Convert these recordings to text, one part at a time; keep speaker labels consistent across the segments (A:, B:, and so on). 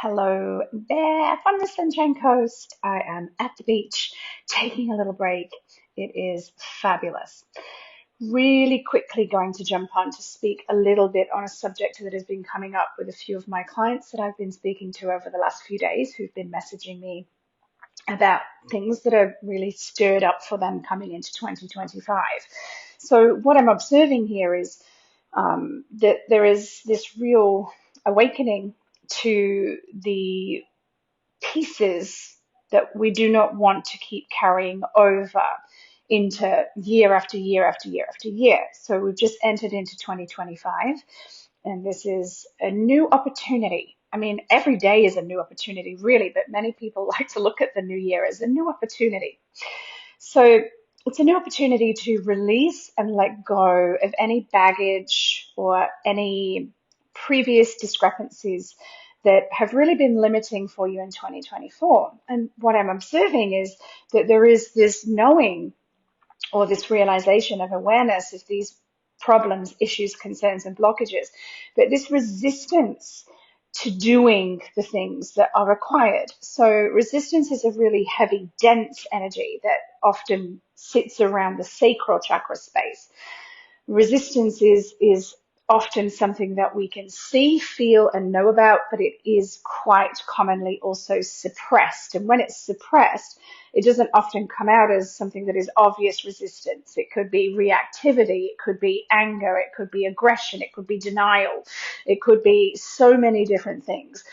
A: Hello there from the Sunshine Coast. I am at the beach taking a little break. It is fabulous. Really quickly going to jump on to speak a little bit on a subject that has been coming up with a few of my clients that I've been speaking to over the last few days who've been messaging me about things that are really stirred up for them coming into 2025. So what I'm observing here is that there is this real awakening to the pieces that we do not want to keep carrying over into year after year after year after year. So we've just entered into 2025, and this is a new opportunity. I mean, every day is a new opportunity, really, but many people like to look at the new year as a new opportunity. So it's a new opportunity to release and let go of any baggage or any previous discrepancies that have really been limiting for you in 2024. And what I'm observing is that there is this knowing or this realization of awareness of these problems, issues, concerns, and blockages, but this resistance to doing the things that are required. So resistance is a really heavy, dense energy that often sits around the sacral chakra space. Resistance is often something that we can see, feel, and know about, but it is quite commonly also suppressed. And when it's suppressed, it doesn't often come out as something that is obvious resistance. It could be reactivity, it could be anger, it could be aggression, it could be denial, it could be so many different things.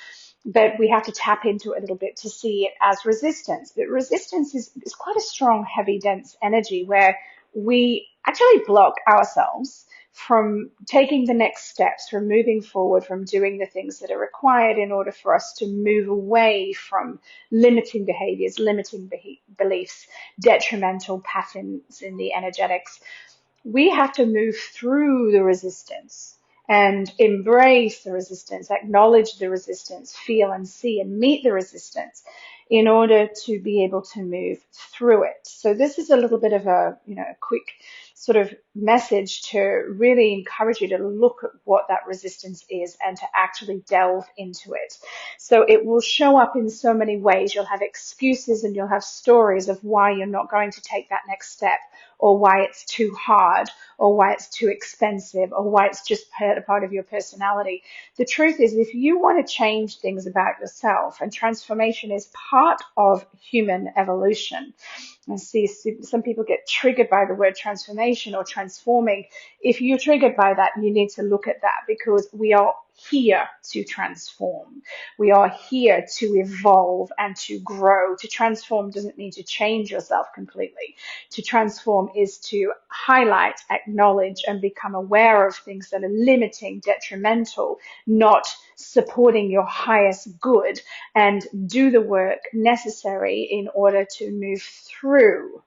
A: But we have to tap into it a little bit to see it as resistance. But resistance is quite a strong, heavy, dense energy where we actually block ourselves from taking the next steps, from moving forward, from doing the things that are required in order for us to move away from limiting behaviors, limiting beliefs, detrimental patterns in the energetics. We have to move through the resistance and embrace the resistance, acknowledge the resistance, feel and see and meet the resistance in order to be able to move through it. So this is a little bit of a quick sort of message to really encourage you to look at what that resistance is and to actually delve into it. So it will show up in so many ways. You'll have excuses and you'll have stories of why you're not going to take that next step, or why it's too hard, or why it's too expensive, or why it's just a part of your personality. The truth is, if you want to change things about yourself, and transformation is part of human evolution. I see some people get triggered by the word transformation or transforming. If you're triggered by that, you need to look at that, because we are here to transform. We are here to evolve and to grow. To transform doesn't mean to change yourself completely. To transform is to highlight, acknowledge, and become aware of things that are limiting, detrimental, not supporting your highest good, and do the work necessary in order to move through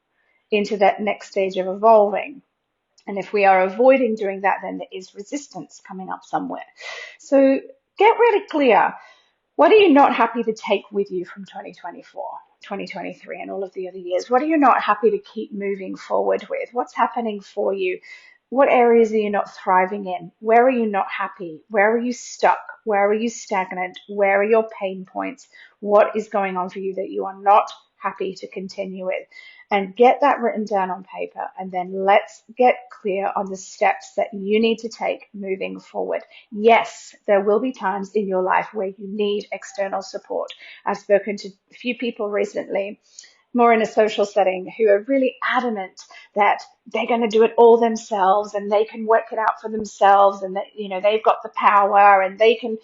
A: into that next stage of evolving. And if we are avoiding doing that, then there is resistance coming up somewhere. So get really clear. What are you not happy to take with you from 2024, 2023, and all of the other years? What are you not happy to keep moving forward with? What's happening for you? What areas are you not thriving in? Where are you not happy? Where are you stuck? Where are you stagnant? Where are your pain points? What is going on for you that you are not happy to continue with? And get that written down on paper, and then let's get clear on the steps that you need to take moving forward. Yes, there will be times in your life where you need external support. I've spoken to a few people recently, more in a social setting, who are really adamant that they're going to do it all themselves and they can work it out for themselves, and that, they've got the power and they can,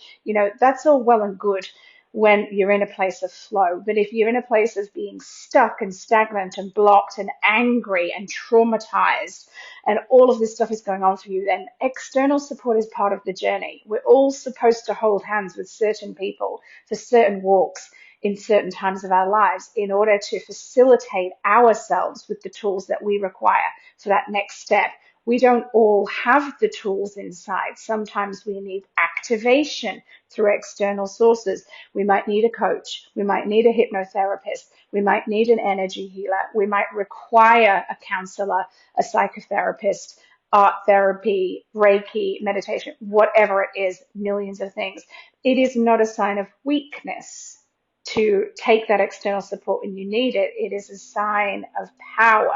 A: that's all well and good when you're in a place of flow. But if you're in a place of being stuck and stagnant and blocked and angry and traumatized, and all of this stuff is going on for you, then external support is part of the journey. We're all supposed to hold hands with certain people for certain walks in certain times of our lives in order to facilitate ourselves with the tools that we require for that next step. We don't all have the tools inside. Sometimes we need activation through external sources. We might need a coach. We might need a hypnotherapist. We might need an energy healer. We might require a counselor, a psychotherapist, art therapy, Reiki, meditation, whatever it is, millions of things. It is not a sign of weakness to take that external support when you need it. It is a sign of power,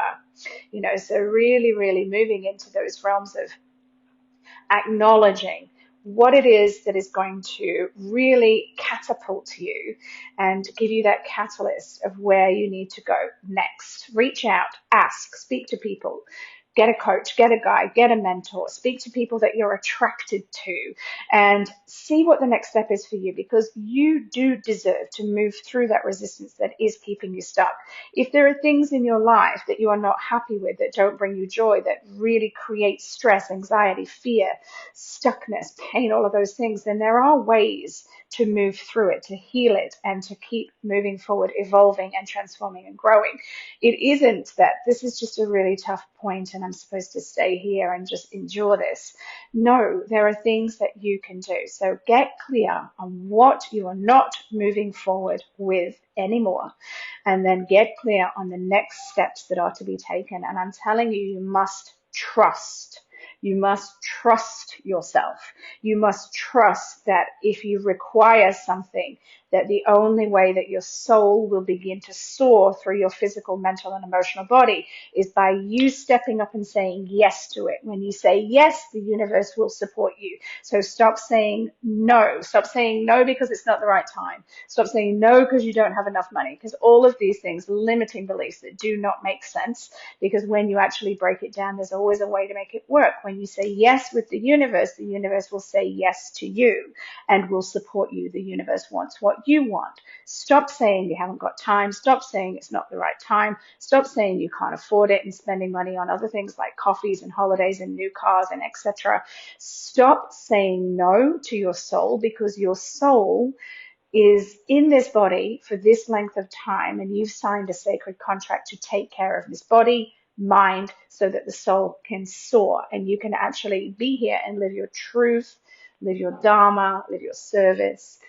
A: so really, really moving into those realms of acknowledging what it is that is going to really catapult you and give you that catalyst of where you need to go next. Reach out, ask, speak to people. Get a coach, get a guide, get a mentor, speak to people that you're attracted to, and see what the next step is for you, because you do deserve to move through that resistance that is keeping you stuck. If there are things in your life that you are not happy with, that don't bring you joy, that really create stress, anxiety, fear, stuckness, pain, all of those things, then there are ways to move through it, to heal it, and to keep moving forward, evolving and transforming and growing. It isn't that this is just a really tough point and I'm supposed to stay here and just endure this. No, there are things that you can do. So get clear on what you are not moving forward with anymore, and then get clear on the next steps that are to be taken. And I'm telling you, you must trust. You must trust yourself. You must trust that if you require something, that the only way that your soul will begin to soar through your physical, mental, and emotional body is by you stepping up and saying yes to it. When you say yes, the universe will support you. So stop saying no. Stop saying no because it's not the right time. Stop saying no because you don't have enough money, because all of these things, limiting beliefs that do not make sense, because when you actually break it down, there's always a way to make it work. When you say yes with the universe will say yes to you and will support you. The universe wants what you want. Stop saying you haven't got time. Stop saying it's not the right time. Stop saying you can't afford it and spending money on other things like coffees and holidays and new cars and etc. Stop saying no to your soul, because your soul is in this body for this length of time, and you've signed a sacred contract to take care of this body, mind, so that the soul can soar and you can actually be here and live your truth, live your dharma, live your service.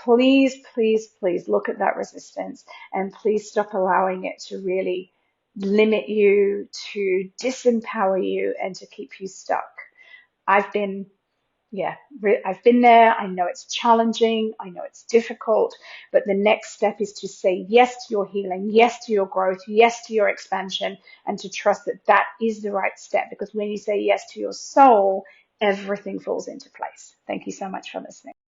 A: Please, please, please look at that resistance, and please stop allowing it to really limit you, to disempower you, and to keep you stuck. I've been I've been there. I know it's challenging. I know it's difficult, but the next step is to say yes to your healing, yes to your growth, yes to your expansion, and to trust that that is the right step. Because when you say yes to your soul, everything falls into place. Thank you so much for listening.